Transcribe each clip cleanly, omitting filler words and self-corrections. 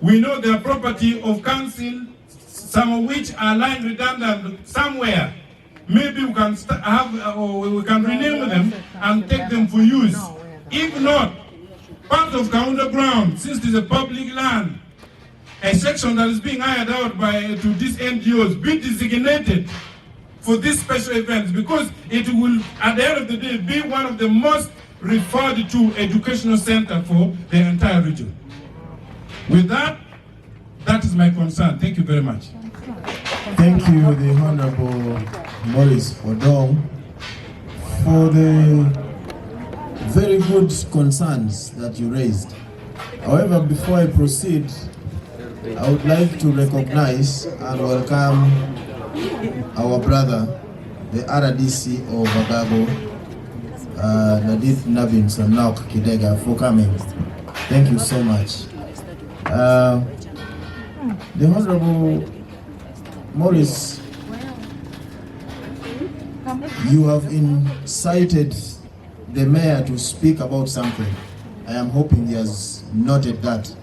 We know they are property of council, some of which are lying redundant somewhere. Maybe we can or we can rename them and take them for use. If not, part of Kaunda ground, since it is a public land, a section that is being hired out to these NGOs be designated for these special events, because it will, at the end of the day, be one of the most referred to educational center for the entire region. With that, that is my concern. Thank you very much. Thank you, the Honorable Maurice Odong, for the very good concerns that you raised. However, before I proceed, I would like to recognize and welcome our brother, the RDC of Bagago, Nadith Nabin Sanok Kidega, for coming. Thank you so much. The Honorable Maurice, you have incited the mayor to speak about something. I am hoping he has noted that,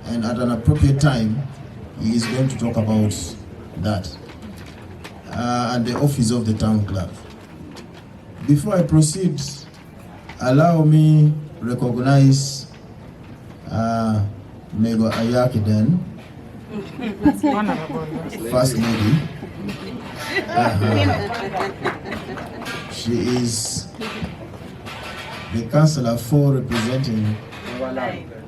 and at an appropriate time, he is going to talk about that and the office of the town clerk. Before I proceed, allow me recognize Mego Ayakiden, First Lady. She is the councillor for representing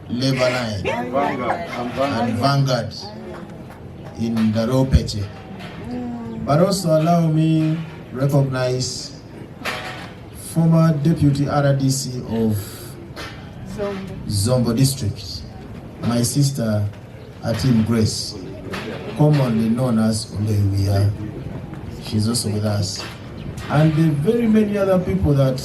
Labor Line and Vanguard in Daropeche. But also allow me recognize former Deputy RDC of Zombo District, my sister Atim Grace, commonly known as Ulewia. She's also with us. And the very many other people that